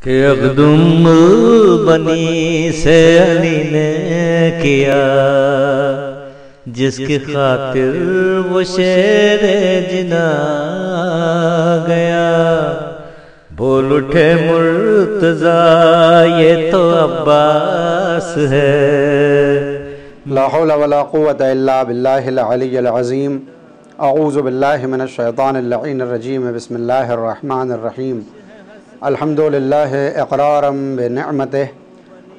کہ اقدم بنی سے علی نے کیا، جس کی خاطر وہ شیر جنا گیا۔ بول اٹھے مرتضیٰ یہ تو عباس ہے۔ لا حول ولا قوة الا باللہ العلی العظیم۔ اعوذ باللہ من الشیطان اللعین الرجیم۔ بسم اللہ الرحمن الرحیم۔ الحمدللہ اقرارا بنعمتہ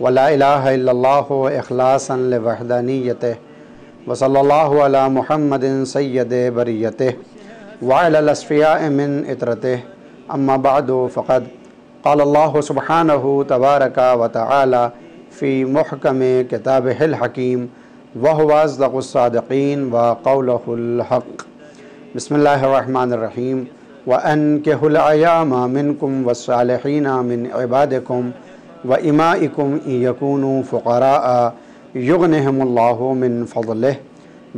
ولا الہ الا اللہ اخلاصا لوحدانیتہ، وصلی اللہ علی محمد سید بریتہ وعلی الاصفیاء من اطرتہ۔ اما بعد فقد قال اللہ سبحانہ تبارک و تعالی فی محکم کتابہ الحکیم وہو اصدق الصادقین وقولہ الحق۔ بسم اللہ الرحمن الرحیم۔ وَأَنكِحُوا الْأَيَامَ مِنكُمْ وَالصَّالِحِينَ مِنْ عِبَادِكُمْ وَإِمَائِكُمْ إِنْ يَكُونُوا فُقَرَاءَ يُغْنِهِمُ اللَّهُ مِنْ فَضْلِهِ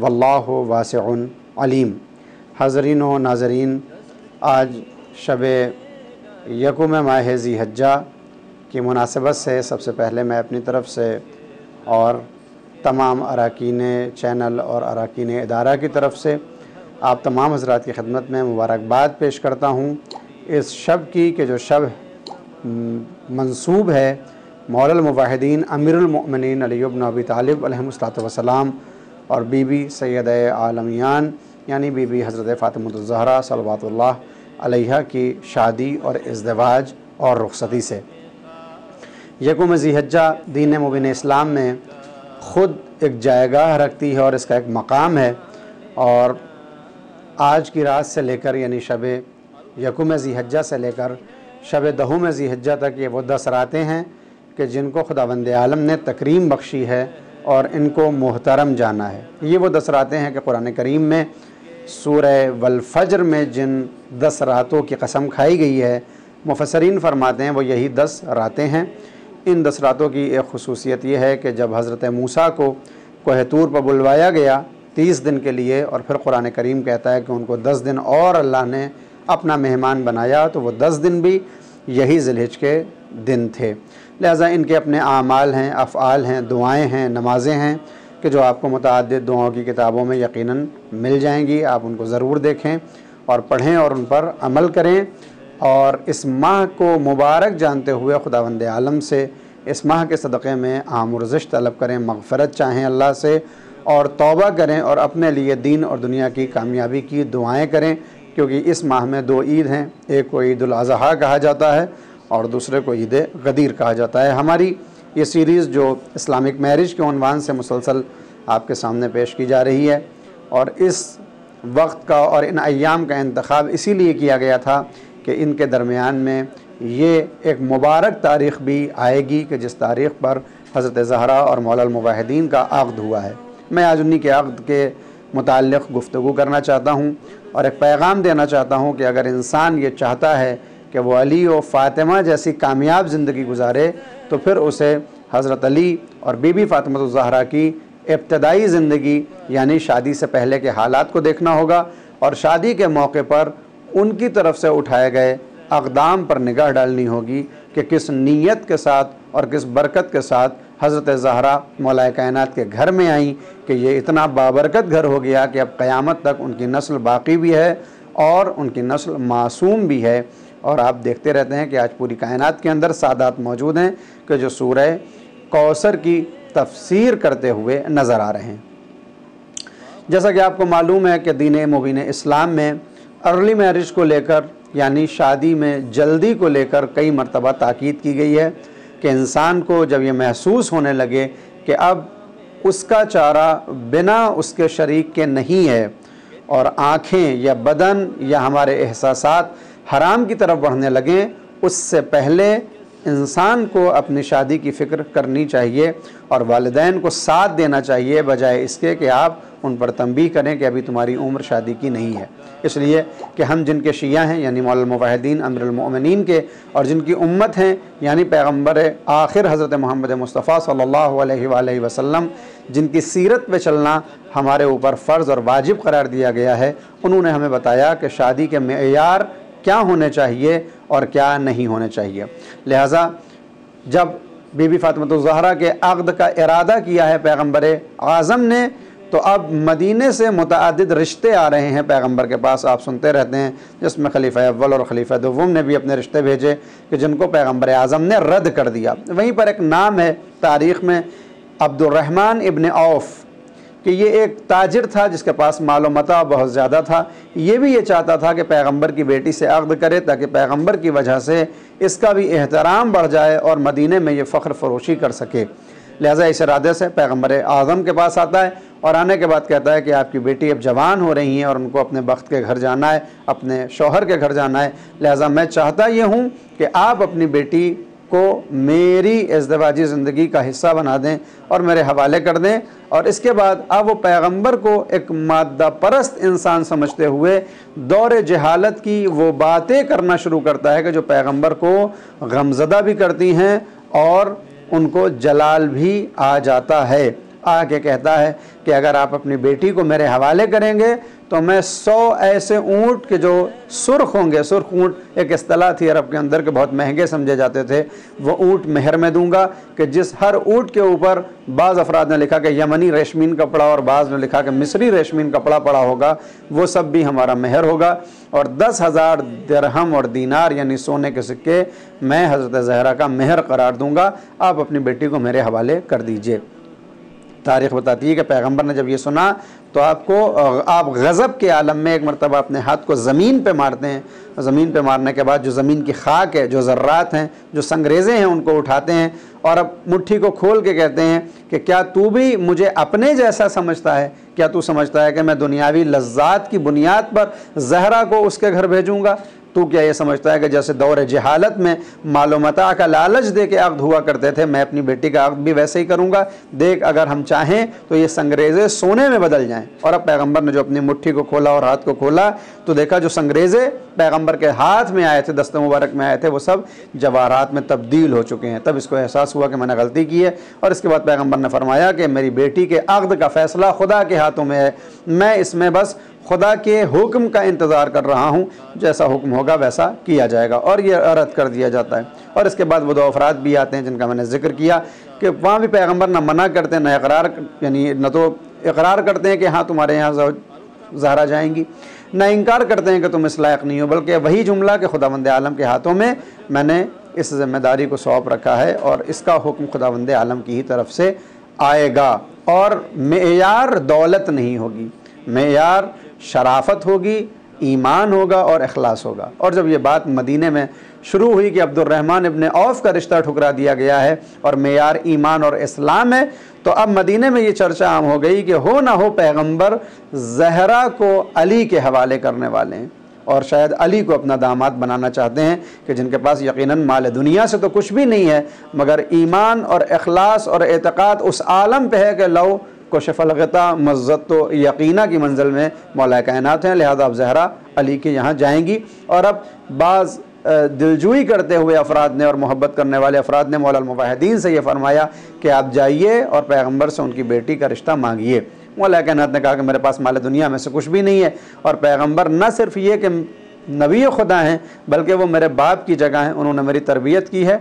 وَاللَّهُ وَاسِعٌ علیم۔ حاضرین و ناظرین، آج شب یکم ماہ ذی الحجہ کی مناسبت سے سب سے پہلے میں اپنی طرف سے اور تمام اراکین چینل اور اراکین ادارہ کی طرف سے آپ تمام حضرات کی خدمت میں مبارکباد پیش کرتا ہوں اس شب کی کہ جو شب منسوب ہے مولا الموحدین امیر المؤمنین علی بن ابی طالب علیہ السلام اور بی بی سیدہ عالمیان یعنی بی بی حضرت فاطمہ الزہرا صلوات اللہ علیہا کی شادی اور ازدواج اور رخصتی سے۔ یکم ذی الحجہ دین مبین اسلام میں خود ایک جائے رکھتی ہے اور اس کا ایک مقام ہے، اور آج کی رات سے لے کر یعنی شب یکم ذی الحجہ سے لے کر شب دہم ذی الحجہ تک یہ وہ 10 راتیں ہیں کہ جن کو خداوند عالم نے تکریم بخشی ہے اور ان کو محترم جانا ہے۔ یہ وہ 10 راتیں ہیں کہ قرآن کریم میں سورہ والفجر میں جن 10 راتوں کی قسم کھائی گئی ہے، مفسرین فرماتے ہیں وہ یہی 10 راتیں ہیں۔ ان 10 راتوں کی ایک خصوصیت یہ ہے کہ جب حضرت موسیٰ کو کوہ طور پر بلوایا گیا 30 دن کے لیے، اور پھر قرآن کریم کہتا ہے کہ ان کو 10 دن اور اللہ نے اپنا مہمان بنایا، تو وہ 10 دن بھی یہی ذی الحجہ کے دن تھے۔ لہٰذا ان کے اپنے اعمال ہیں، افعال ہیں، دعائیں ہیں، نمازیں ہیں کہ جو آپ کو متعدد دعاؤں کی کتابوں میں یقیناً مل جائیں گی۔ آپ ان کو ضرور دیکھیں اور پڑھیں اور ان پر عمل کریں، اور اس ماہ کو مبارک جانتے ہوئے خداوند عالم سے اس ماہ کے صدقے میں آمرزش طلب کریں، مغفرت چاہیں اللہ سے، اور توبہ کریں اور اپنے لیے دین اور دنیا کی کامیابی کی دعائیں کریں، کیونکہ اس ماہ میں 2 عید ہیں، ایک کو عید الاضحیٰ کہا جاتا ہے اور دوسرے کو عید غدیر کہا جاتا ہے۔ ہماری یہ سیریز جو اسلامک میرج کے عنوان سے مسلسل آپ کے سامنے پیش کی جا رہی ہے، اور اس وقت کا اور ان ایام کا انتخاب اسی لیے کیا گیا تھا کہ ان کے درمیان میں یہ ایک مبارک تاریخ بھی آئے گی کہ جس تاریخ پر حضرت زہرا اور مولا الموحدین کا عقد ہوا ہے۔ میں آج انہی کے عقد کے متعلق گفتگو کرنا چاہتا ہوں اور ایک پیغام دینا چاہتا ہوں کہ اگر انسان یہ چاہتا ہے کہ وہ علی و فاطمہ جیسی کامیاب زندگی گزارے تو پھر اسے حضرت علی اور بی بی فاطمہ الزہرا کی ابتدائی زندگی یعنی شادی سے پہلے کے حالات کو دیکھنا ہوگا، اور شادی کے موقع پر ان کی طرف سے اٹھائے گئے اقدام پر نگاہ ڈالنی ہوگی کہ کس نیت کے ساتھ اور کس برکت کے ساتھ حضرت زہرا مولا کائنات کے گھر میں آئیں کہ یہ اتنا بابرکت گھر ہو گیا کہ اب قیامت تک ان کی نسل باقی بھی ہے اور ان کی نسل معصوم بھی ہے۔ اور آپ دیکھتے رہتے ہیں کہ آج پوری کائنات کے اندر سادات موجود ہیں کہ جو سورہ کوثر کی تفسیر کرتے ہوئے نظر آ رہے ہیں۔ جیسا کہ آپ کو معلوم ہے کہ دین مبین اسلام میں ارلی میرج کو لے کر یعنی شادی میں جلدی کو لے کر کئی مرتبہ تاکید کی گئی ہے کہ انسان کو جب یہ محسوس ہونے لگے کہ اب اس کا چارہ بنا اس کے شریک کے نہیں ہے، اور آنکھیں یا بدن یا ہمارے احساسات حرام کی طرف بڑھنے لگیں، اس سے پہلے انسان کو اپنی شادی کی فکر کرنی چاہیے اور والدین کو ساتھ دینا چاہیے، بجائے اس کے کہ آپ ان پر تنبیہ کریں کہ ابھی تمہاری عمر شادی کی نہیں ہے۔ اس لیے کہ ہم جن کے شیعہ ہیں یعنی مولا الموحدین امیر المؤمنین کے، اور جن کی امت ہیں یعنی پیغمبر آخر حضرت محمد مصطفیٰ صلی اللہ علیہ وآلہ وسلم، جن کی سیرت پہ چلنا ہمارے اوپر فرض اور واجب قرار دیا گیا ہے، انہوں نے ہمیں بتایا کہ شادی کے معیار کیا ہونے چاہیے اور کیا نہیں ہونے چاہیے۔ لہٰذا جب بی بی فاطمہ الزہرا کے عقد کا ارادہ کیا ہے پیغمبر اعظم نے، تو اب مدینے سے متعدد رشتے آ رہے ہیں پیغمبر کے پاس، آپ سنتے رہتے ہیں، جس میں خلیفہ اول اور خلیفہ دوم نے بھی اپنے رشتے بھیجے کہ جن کو پیغمبر اعظم نے رد کر دیا۔ وہیں پر ایک نام ہے تاریخ میں عبد الرحمن ابن عوف، کہ یہ ایک تاجر تھا جس کے پاس مال و متاع بہت زیادہ تھا۔ یہ بھی یہ چاہتا تھا کہ پیغمبر کی بیٹی سے عقد کرے تاکہ پیغمبر کی وجہ سے اس کا بھی احترام بڑھ جائے اور مدینے میں یہ فخر فروشی کر سکے۔ لہٰذا اس ارادے سے پیغمبر اعظم کے پاس آتا ہے اور آنے کے بعد کہتا ہے کہ آپ کی بیٹی اب جوان ہو رہی ہیں اور ان کو اپنے بخت کے گھر جانا ہے، اپنے شوہر کے گھر جانا ہے، لہٰذا میں چاہتا یہ ہوں کہ آپ اپنی بیٹی کو میری ازدواجی زندگی کا حصہ بنا دیں اور میرے حوالے کر دیں۔ اور اس کے بعد اب وہ پیغمبر کو ایک مادہ پرست انسان سمجھتے ہوئے دور جہالت کی وہ باتیں کرنا شروع کرتا ہے کہ جو پیغمبر کو غمزدہ بھی کرتی ہیں اور ان کو جلال بھی آ جاتا ہے۔ آ کے کہتا ہے کہ اگر آپ اپنی بیٹی کو میرے حوالے کریں گے تو میں 100 ایسے اونٹ کے جو سرخ ہوں گے، سرخ اونٹ ایک اصطلاح تھی عرب کے اندر کہ بہت مہنگے سمجھے جاتے تھے، وہ اونٹ مہر میں دوں گا کہ جس ہر اونٹ کے اوپر بعض افراد نے لکھا کہ یمنی ریشمین کپڑا اور بعض نے لکھا کہ مصری ریشمین کپڑا پڑا ہوگا، وہ سب بھی ہمارا مہر ہوگا، اور 10,000 درہم اور دینار یعنی سونے کے سکے میں حضرت زہرا کا مہر قرار دوں گا، آپ اپنی بیٹی کو میرے حوالے کر دیجئے۔ تاریخ بتاتی ہے کہ پیغمبر نے جب یہ سنا تو آپ غضب کے عالم میں ایک مرتبہ اپنے ہاتھ کو زمین پہ مارتے ہیں، زمین پہ مارنے کے بعد جو زمین کی خاک ہے، جو ذرات ہیں، جو سنگریزے ہیں، ان کو اٹھاتے ہیں اور اب مٹھی کو کھول کے کہتے ہیں کہ کیا تو بھی مجھے اپنے جیسا سمجھتا ہے؟ کیا تو سمجھتا ہے کہ میں دنیاوی لذات کی بنیاد پر زہرا کو اس کے گھر بھیجوں گا؟ تو کیا یہ سمجھتا ہے کہ جیسے دور جہالت میں مال و متاع کا لالچ دے کے عقد ہوا کرتے تھے، میں اپنی بیٹی کا عقد بھی ویسے ہی کروں گا؟ دیکھ اگر ہم چاہیں تو یہ سنگریزے سونے میں بدل جائیں۔ اور اب پیغمبر نے جو اپنی مٹھی کو کھولا اور ہاتھ کو کھولا تو دیکھا جو سنگریزے پیغمبر کے ہاتھ میں آئے تھے، دست مبارک میں آئے تھے، وہ سب جواہرات میں تبدیل ہو چکے ہیں۔ تب اس کو احساس ہوا کہ میں نے غلطی کی ہے، اور اس کے بعد پیغمبر نے فرمایا کہ میری بیٹی کے عقد کا فیصلہ خدا کے ہاتھوں میں ہے، میں اس میں بس خدا کے حکم کا انتظار کر رہا ہوں، جیسا حکم ہوگا ویسا کیا جائے گا، اور یہ رد کر دیا جاتا ہے۔ اور اس کے بعد وہ دو افراد بھی آتے ہیں جن کا میں نے ذکر کیا کہ وہاں بھی پیغمبر نہ منع کرتے نہ اقرار، یعنی نہ تو اقرار کرتے ہیں کہ ہاں تمہارے یہاں زہرا جائیں گی، نہ انکار کرتے ہیں کہ تم اس لائق نہیں ہو، بلکہ وہی جملہ کہ خداوند عالم کے ہاتھوں میں نے اس ذمہ داری کو سونپ رکھا ہے اور اس کا حکم خداوند عالم کی ہی طرف سے آئے گا۔ اور معیار دولت نہیں ہوگی، معیار شرافت ہوگی، ایمان ہوگا اور اخلاص ہوگا۔ اور جب یہ بات مدینے میں شروع ہوئی کہ عبد الرحمن ابن عوف کا رشتہ ٹھکرا دیا گیا ہے اور معیار ایمان اور اسلام ہے، تو اب مدینے میں یہ چرچا عام ہو گئی کہ ہو نہ ہو پیغمبر زہرا کو علی کے حوالے کرنے والے ہیں، اور شاید علی کو اپنا داماد بنانا چاہتے ہیں کہ جن کے پاس یقیناً مال دنیا سے تو کچھ بھی نہیں ہے، مگر ایمان اور اخلاص اور اعتقاد اس عالم پہ ہے کہ لو کشف الغطا مزت و یقینہ کی منزل میں مولا کائنات ہیں، لہذا اب زہرا علی کے یہاں جائیں گی۔ اور اب بعض دلجوئی کرتے ہوئے افراد نے اور محبت کرنے والے افراد نے مولا الموحدین سے یہ فرمایا کہ آپ جائیے اور پیغمبر سے ان کی بیٹی کا رشتہ مانگیے۔ مولا کائنات نے کہا کہ میرے پاس مال دنیا میں سے کچھ بھی نہیں ہے، اور پیغمبر نہ صرف یہ کہ نبی خدا ہیں بلکہ وہ میرے باپ کی جگہ ہیں، انہوں نے میری تربیت کی ہے،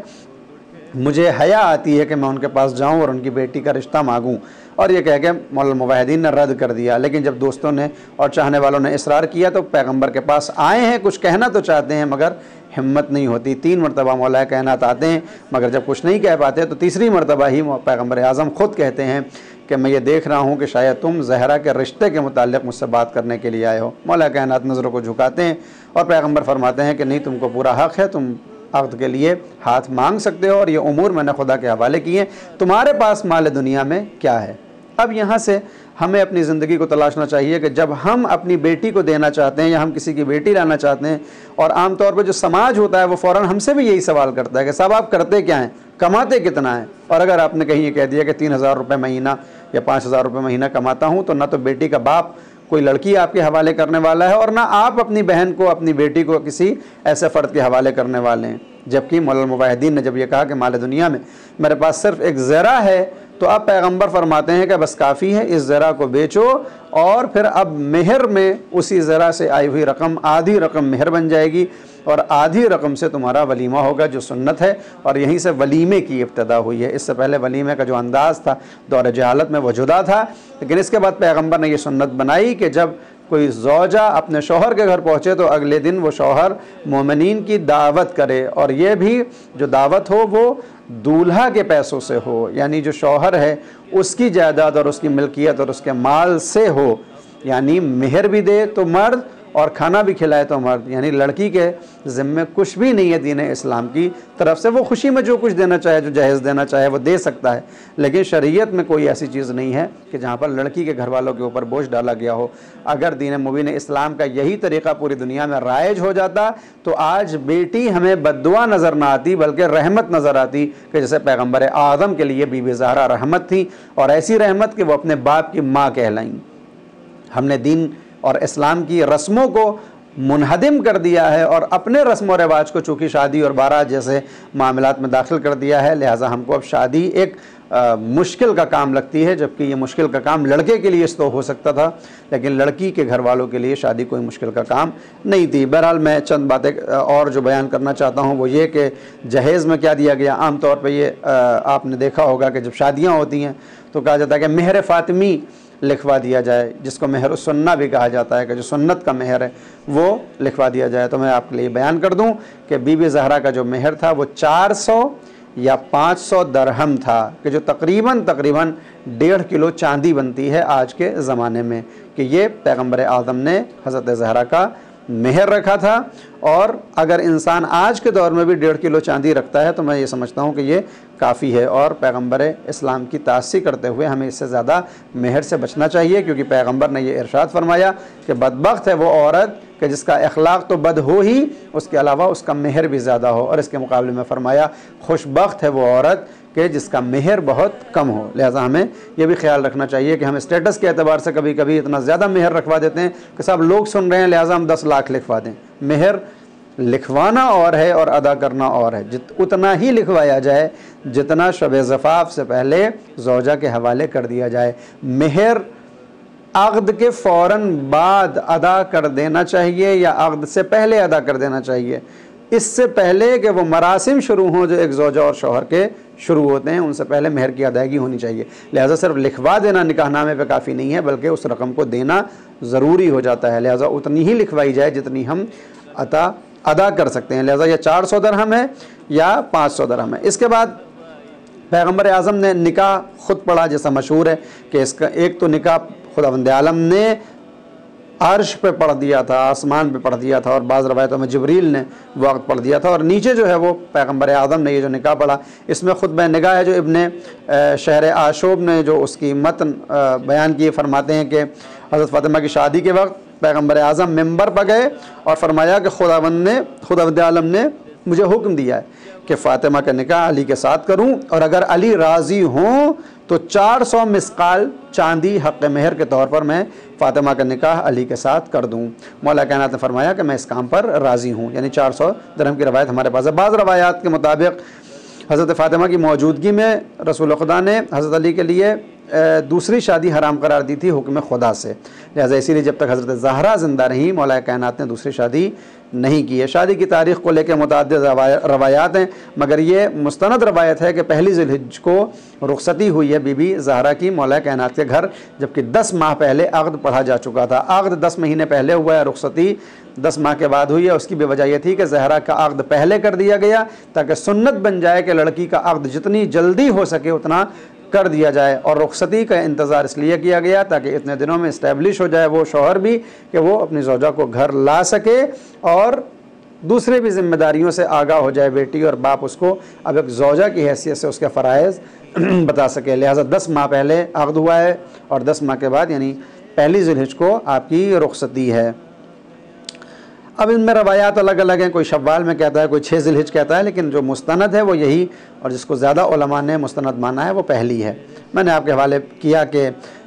مجھے حیا آتی ہے کہ میں ان کے پاس جاؤں اور ان کی بیٹی کا رشتہ مانگوں۔ اور یہ کہہ کے مولا الموحدین نے رد کر دیا، لیکن جب دوستوں نے اور چاہنے والوں نے اصرار کیا تو پیغمبر کے پاس آئے ہیں، کچھ کہنا تو چاہتے ہیں مگر ہمت نہیں ہوتی۔ 3 مرتبہ مولا کائنات آتے ہیں مگر جب کچھ نہیں کہہ پاتے تو تیسری مرتبہ ہی پیغمبر اعظم خود کہتے ہیں کہ میں یہ دیکھ رہا ہوں کہ شاید تم زہرا کے رشتے کے متعلق مجھ سے بات کرنے کے لیے آئے ہو۔ مولا کائنات نظروں کو جھکاتے ہیں اور پیغمبر فرماتے ہیں کہ نہیں، تم کو پورا حق ہے، تم عقد کے لیے ہاتھ مانگ سکتے ہو، اور یہ امور میں نے خدا کے حوالے کیے، تمہارے پاس مال دنیا میں کیا ہے۔ اب یہاں سے ہمیں اپنی زندگی کو تلاشنا چاہیے کہ جب ہم اپنی بیٹی کو دینا چاہتے ہیں یا ہم کسی کی بیٹی لانا چاہتے ہیں، اور عام طور پہ جو سماج ہوتا ہے وہ فوراً ہم سے بھی یہی سوال کرتا ہے کہ صاحب آپ کرتے کیا ہیں، کماتے کتنا ہیں؟ اور اگر آپ نے کہیں یہ کہہ دیا کہ 3,000 روپے مہینہ یا 5,000 روپے مہینہ کماتا ہوں، تو نہ تو بیٹی کا باپ کوئی لڑکی آپ کے حوالے کرنے والا ہے، اور نہ آپ اپنی بہن کو، اپنی بیٹی کو کسی ایسے فرد کے حوالے کرنے والے ہیں۔ جبکہ مولا الموحدین نے جب یہ کہا کہ مال دنیا میں میرے پاس صرف ایک زرہ ہے، تو اب پیغمبر فرماتے ہیں کہ بس کافی ہے، اس زرہ کو بیچو اور پھر اب مہر میں اسی زرہ سے آئی ہوئی رقم آدھی رقم مہر بن جائے گی اور آدھی رقم سے تمہارا ولیمہ ہوگا جو سنت ہے، اور یہیں سے ولیمے کی ابتدا ہوئی ہے۔ اس سے پہلے ولیمے کا جو انداز تھا دور جہالت میں وہ جدا تھا، لیکن اس کے بعد پیغمبر نے یہ سنت بنائی کہ جب کوئی زوجہ اپنے شوہر کے گھر پہنچے تو اگلے دن وہ شوہر مومنین کی دعوت کرے، اور یہ بھی جو دعوت ہو وہ دولہا کے پیسوں سے ہو، یعنی جو شوہر ہے اس کی جائیداد اور اس کی ملکیت اور اس کے مال سے ہو، یعنی مہر بھی دے تو مرد اور کھانا بھی کھلائے تو مرد، یعنی لڑکی کے ذمہ کچھ بھی نہیں ہے دین اسلام کی طرف سے، وہ خوشی میں جو کچھ دینا چاہے، جو جہیز دینا چاہے وہ دے سکتا ہے، لیکن شریعت میں کوئی ایسی چیز نہیں ہے کہ جہاں پر لڑکی کے گھر والوں کے اوپر بوجھ ڈالا گیا ہو۔ اگر دین مبین اسلام کا یہی طریقہ پوری دنیا میں رائج ہو جاتا تو آج بیٹی ہمیں بددعا نظر نہ آتی بلکہ رحمت نظر آتی، کہ جیسے پیغمبر اعظم کے لیے بی بی زہرا رحمت تھی، اور ایسی رحمت کہ وہ اپنے باپ کی ماں کہلائیں۔ ہم نے دین اور اسلام کی رسموں کو منہدم کر دیا ہے اور اپنے رسم و رواج کو چونکہ شادی اور بارات جیسے معاملات میں داخل کر دیا ہے، لہٰذا ہم کو اب شادی ایک مشکل کا کام لگتی ہے، جبکہ یہ مشکل کا کام لڑکے کے لیے تو ہو سکتا تھا، لیکن لڑکی کے گھر والوں کے لیے شادی کوئی مشکل کا کام نہیں تھی۔ بہرحال میں چند باتیں اور جو بیان کرنا چاہتا ہوں وہ یہ کہ جہیز میں کیا دیا گیا۔ عام طور پہ یہ آپ نے دیکھا ہوگا کہ جب شادیاں ہوتی ہیں تو کہا جاتا ہے کہ مہر فاطمی لکھوا دیا جائے، جس کو مہر السنہ بھی کہا جاتا ہے، کہ جو سنت کا مہر ہے وہ لکھوا دیا جائے۔ تو میں آپ کے لیے بیان کر دوں کہ بی بی زہرا کا جو مہر تھا وہ 400 یا 500 درہم تھا، کہ جو تقریباً 1.5 کلو چاندی بنتی ہے آج کے زمانے میں، کہ یہ پیغمبر اعظم نے حضرت زہرا کا مہر رکھا تھا۔ اور اگر انسان آج کے دور میں بھی 1.5 کلو چاندی رکھتا ہے تو میں یہ سمجھتا ہوں کہ یہ کافی ہے، اور پیغمبر اسلام کی تعصی کرتے ہوئے ہمیں اس سے زیادہ مہر سے بچنا چاہیے، کیونکہ پیغمبر نے یہ ارشاد فرمایا کہ بدبخت ہے وہ عورت کہ جس کا اخلاق تو بد ہو ہی، اس کے علاوہ اس کا مہر بھی زیادہ ہو، اور اس کے مقابلے میں فرمایا خوش بخت ہے وہ عورت کہ جس کا مہر بہت کم ہو۔ لہٰذا ہمیں یہ بھی خیال رکھنا چاہیے کہ ہم اسٹیٹس کے اعتبار سے کبھی کبھی اتنا زیادہ مہر رکھوا دیتے ہیں کہ صاحب لوگ سن رہے ہیں لہٰذا ہم 10 لاکھ لکھوا دیں۔ مہر لکھوانا اور ہے اور ادا کرنا اور ہے، اتنا ہی لکھوایا جائے جتنا شب زفاف سے پہلے زوجہ کے حوالے کر دیا جائے۔ مہر عقد کے فوراً بعد ادا کر دینا چاہیے یا عقد سے پہلے ادا کر دینا چاہیے، اس سے پہلے کہ وہ مراسم شروع ہوں جو ایک زوجہ اور شوہر کے شروع ہوتے ہیں، ان سے پہلے مہر کی ادائیگی ہونی چاہیے۔ لہٰذا صرف لکھوا دینا نکاح نامے پہ کافی نہیں ہے بلکہ اس رقم کو دینا ضروری ہو جاتا ہے، لہٰذا اتنی ہی لکھوائی جائے جتنی ہم ادا کر سکتے ہیں۔ لہٰذا یہ 400 درہم ہے یا 500 درہم ہے۔ اس کے بعد پیغمبر اعظم نے نکاح خود پڑھا، جیسا مشہور ہے کہ اس کا ایک تو نکاح خداوند عالم نے عرش پہ پڑھ دیا تھا، آسمان پہ پڑھ دیا تھا، اور بعض روایتوں میں جبریل نے وقت پڑھ دیا تھا، اور نیچے جو ہے وہ پیغمبر اعظم نے یہ جو نکاح پڑھا، اس میں خطبہ نگاہ ہے جو ابن شہر آشوب نے جو اس کی متن بیان کی، فرماتے ہیں کہ حضرت فاطمہ کی شادی کے وقت پیغمبر اعظم ممبر پر گئے اور فرمایا کہ خداوند عالم نے مجھے حکم دیا ہے کہ فاطمہ کا نکاح علی کے ساتھ کروں، اور اگر علی راضی ہوں تو 400 مسقال چاندی حق مہر کے طور پر میں فاطمہ کا نکاح علی کے ساتھ کر دوں۔ مولا کائنات نے فرمایا کہ میں اس کام پر راضی ہوں، یعنی 400 درہم کی روایت ہمارے پاس ہے۔ بعض روایات کے مطابق حضرت فاطمہ کی موجودگی میں رسول خدا نے حضرت علی کے لیے دوسری شادی حرام قرار دی تھی حکم خدا سے، لہٰذا اسی لیے جب تک حضرت زہرا زندہ رہی مولا کائنات نے دوسری شادی نہیں کی ہے۔ شادی کی تاریخ کو لے کے متعدد روایات ہیں، مگر یہ مستند روایت ہے کہ پہلی ذی الحجہ کو رخصتی ہوئی ہے بی بی زہرا کی مولا کائنات کے گھر، جبکہ 10 ماہ پہلے عقد پڑھا جا چکا تھا۔ عقد 10 مہینے پہلے ہوا ہے، رخصتی 10 ماہ کے بعد ہوئی ہے۔ اس کی بھی وجہ یہ تھی کہ زہرا کا عقد پہلے کر دیا گیا تاکہ سنت بن جائے کہ لڑکی کا عقد جتنی جلدی ہو سکے اتنا کر دیا جائے، اور رخصتی کا انتظار اس لیے کیا گیا تاکہ اتنے دنوں میں اسٹیبلش ہو جائے وہ شوہر بھی کہ وہ اپنی زوجہ کو گھر لا سکے، اور دوسرے بھی ذمہ داریوں سے آگاہ ہو جائے بیٹی، اور باپ اس کو اب ایک زوجہ کی حیثیت سے اس کے فرائض بتا سکے۔ لہٰذا 10 ماہ پہلے عقد ہوا ہے اور 10 ماہ کے بعد یعنی پہلی ذی الحجہ کو آپ کی رخصتی ہے۔ اب ان میں روایات الگ الگ ہیں، کوئی شوال میں کہتا ہے، کوئی 6 ذی الحجہ کہتا ہے، لیکن جو مستند ہے وہ یہی، اور جس کو زیادہ علماء نے مستند مانا ہے وہ پہلی ہے۔ میں نے آپ کے حوالے کیا کہ